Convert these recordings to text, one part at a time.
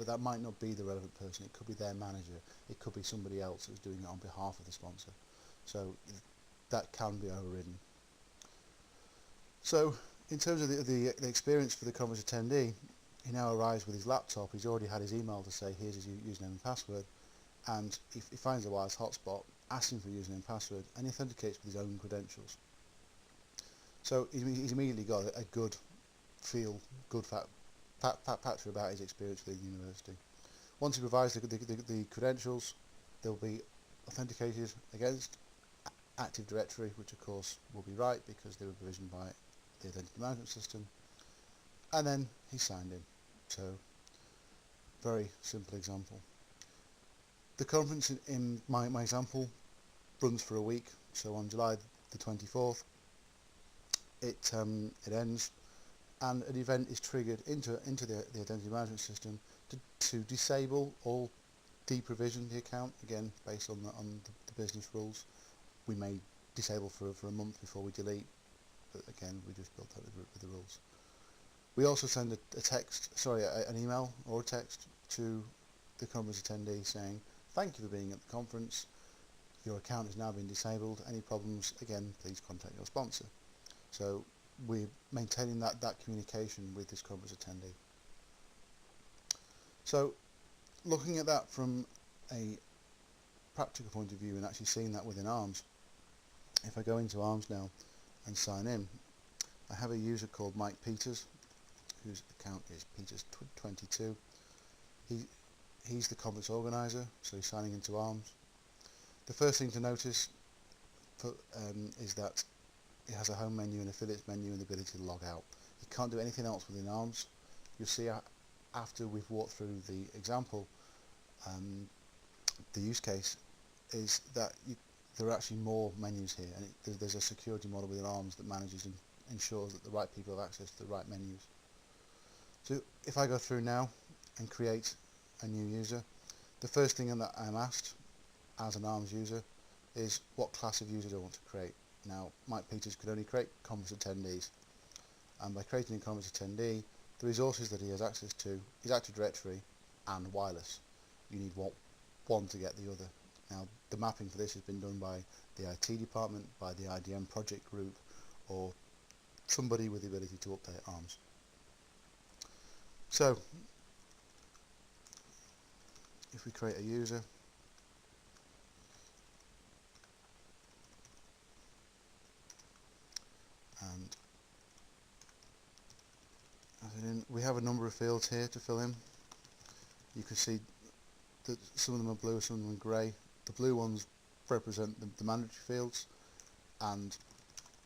but that might not be the relevant person. It could be their manager, it could be somebody else who's doing it on behalf of the sponsor, so that can be overridden. So in terms of the experience for the conference attendee, he now arrives with his laptop. He's already had his email to say here's his username and password, and he finds a wireless hotspot, asks him for a username and password, and he authenticates with his own credentials. So he's immediately got a good feel, good factor about his experience within the university. Once he provides the credentials, they'll be authenticated against Active Directory, which of course will be right because they were provisioned by the identity management system, and then he's signed in. So very simple example. The conference in my example runs for a week, so on July the 24th it ends, and an event is triggered into the identity management system to disable or deprovision the account, again based on the business rules. We may disable for a month before we delete, but again we just built that with the rules. We also send an email or a text to the conference attendee saying, thank you for being at the conference, your account has now been disabled, any problems, again please contact your sponsor. So we're maintaining that communication with this conference attendee. So looking at that from a practical point of view and actually seeing that within ARMS, if I go into ARMS now and sign in, I have a user called Mike Peters, whose account is Peters22. He's the conference organizer, so he's signing into ARMS. The first thing to notice is that it has a home menu, an affiliates menu, and the ability to log out. You can't do anything else within ARMS. You'll see after we've walked through the example, the use case is that there are actually more menus here, and there's a security model within ARMS that manages and ensures that the right people have access to the right menus. So if I go through now and create a new user, the first thing that I'm asked as an ARMS user is what class of user do I want to create. Now Mike Peters could only create conference attendees, and by creating a conference attendee, the resources that he has access to is Active Directory and wireless. You need one to get the other. Now the mapping for this has been done by the IT department, by the IDM project group, or somebody with the ability to update ARMS. So if we create a user, and we have a number of fields here to fill in. You can see that some of them are blue, some of them are grey. The blue ones represent the mandatory fields, and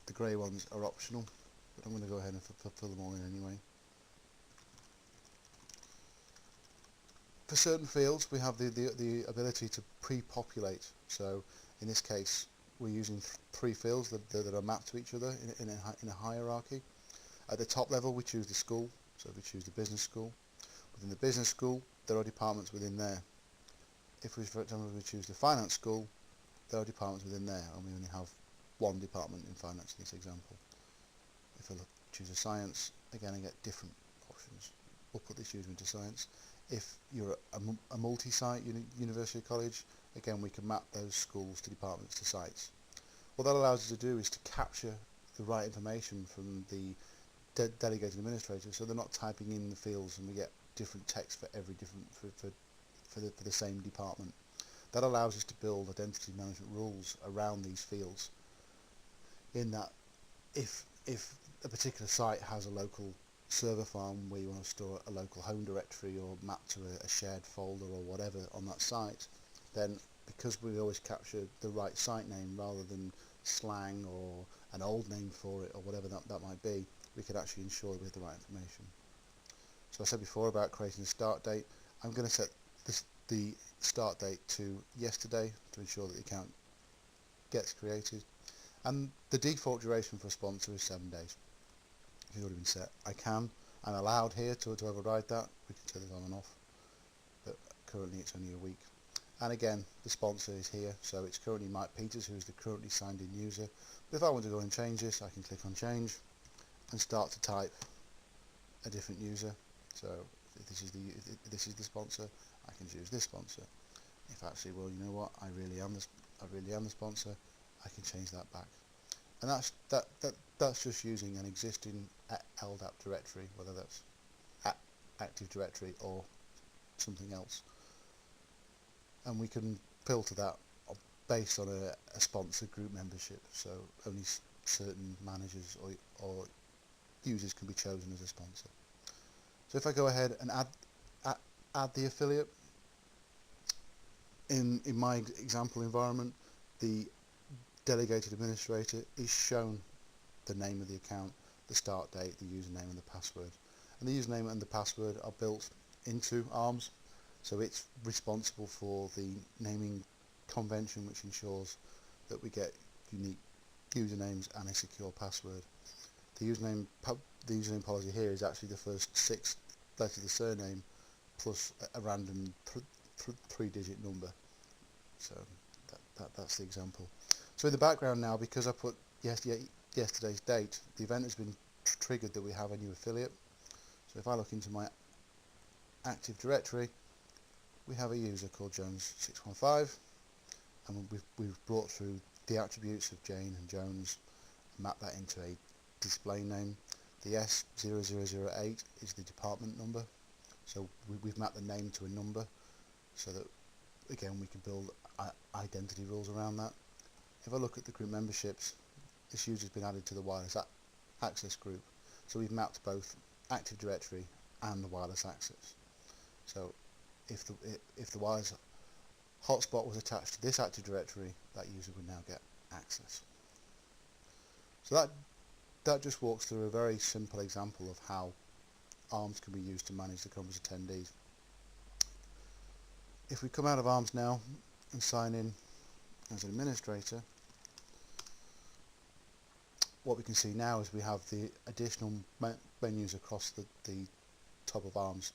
the grey ones are optional, but I'm going to go ahead and fill them all in anyway. For certain fields we have the ability to pre-populate, so in this case we're using 3 fields that are mapped to each other in a hierarchy. At the top level we choose the school, so we choose the business school. Within the business school there are departments within there. If we, for example, we choose the finance school, there are departments within there, and we only have one department in finance in this example. If I choose a science, again I get different options. We'll put this user into science. If you're a multi-site university or college, again we can map those schools to departments to sites. What that allows us to do is to capture the right information from the delegated administrators, so they're not typing in the fields and we get different text for every different for the same department. That allows us to build identity management rules around these fields, in that if a particular site has a local server farm where you want to store a local home directory or map to a shared folder or whatever on that site, then because we always capture the right site name rather than slang or an old name for it or whatever that might be, we can actually ensure that we have the right information. So I said before about creating a start date. I'm going to set the start date to yesterday to ensure that the account gets created, and the default duration for a sponsor is 7 days. It's already been set. I'm allowed here to override that. We can turn it on and off, but currently it's only a week. And again, the sponsor is here, so it's currently Mike Peters, who is the currently signed in user. But if I want to go and change this, I can click on change and start to type a different user. So if this is the sponsor, I can choose this sponsor. If actually, well, you know what, I really am the sponsor, I can change that back. And that's just using an existing LDAP directory, whether that's Active Directory or something else. And we can filter that based on a sponsor group membership, so only certain managers or users can be chosen as a sponsor. So if I go ahead and add the affiliate, in my example environment, the delegated administrator is shown the name of the account, the start date, the username and the password. And the username and the password are built into ARMS, so it's responsible for the naming convention, which ensures that we get unique usernames and a secure password. The username policy here is actually the first 6 letters of the surname plus a random 3-digit number. So that's the example. So in the background now, because I put yesterday's date, the event has been triggered that we have a new affiliate. So if I look into my Active Directory, we have a user called Jones615, and we've brought through the attributes of Jane and Jones, mapped that into a display name. The S0008 is the department number, so we've mapped the name to a number, so that again we can build identity rules around that. If I look at the group memberships, this user's been added to the wireless access group, so we've mapped both Active Directory and the wireless access. So if the wireless hotspot was attached to this Active Directory, that user would now get access. So that just walks through a very simple example of how ARMS can be used to manage the conference attendees. If we come out of ARMS now and sign in as an administrator, what we can see now is we have the additional menus across the top of ARMS.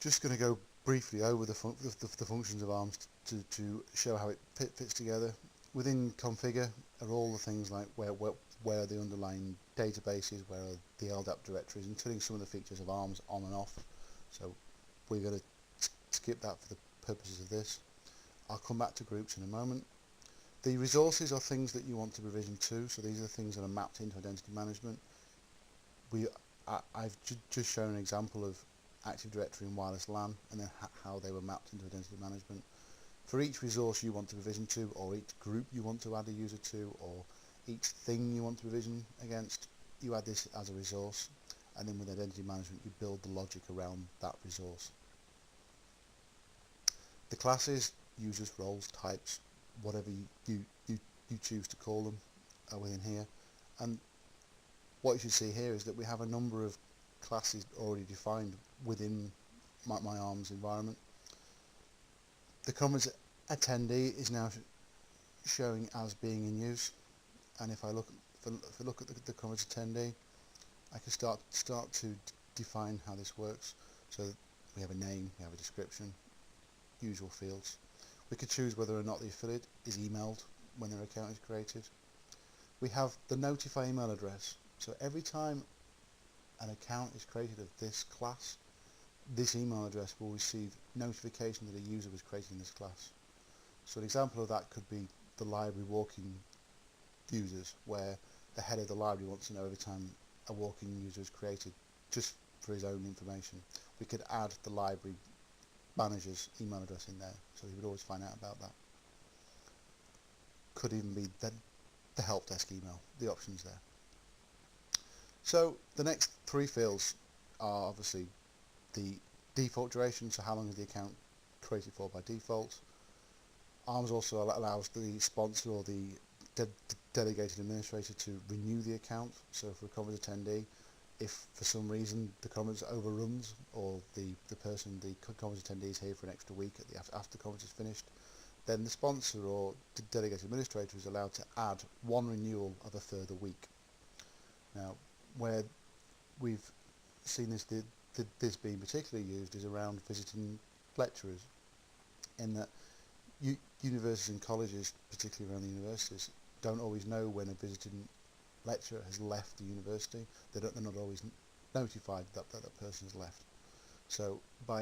Just going to go briefly over the functions of ARMS to show how it fits together. Within configure are all the things like where are the underlying databases, where are the LDAP directories, including some of the features of ARMS on and off. So we're going to skip that for the purposes of this. I'll come back to groups in a moment. The resources are things that you want to provision to, so these are the things that are mapped into identity management. I've just shown an example of Active Directory and wireless LAN, and then how they were mapped into identity management. For each resource you want to provision to, or each group you want to add a user to, or each thing you want to provision against, you add this as a resource, and then with identity management you build the logic around that resource. The classes, users, roles, types, whatever you choose to call them, are within here. And what you should see here is that we have a number of classes already defined within my ARMS environment. The conference attendee is now showing as being in use, and if I look at the conference attendee, I can start to define how this works. So we have a name, we have a description, usual fields. We could choose whether or not the affiliate is emailed when their account is created. We have the notify email address, so every time an account is created of this class, this email address will receive notification that a user was created in this class. So an example of that could be the library walking users, where the head of the library wants to know every time a walking user is created, just for his own information. We could add the library manager's email address in there, so he would always find out about that. Could even be the help desk email, the options there. So the next 3 fields are obviously the default duration, so how long is the account created for by default. ARMS also allows the sponsor or the delegated administrator to renew the account. So for a conference attendee, if for some reason the conference overruns, or the conference attendee is here for an extra week after the conference is finished, then the sponsor or the delegated administrator is allowed to add 1 renewal of a further week. Now, where we've seen this being particularly used is around visiting lecturers, in that universities and colleges, particularly around the universities, don't always know when a visiting lecturer has left the university. They're not always notified that that person's left. So by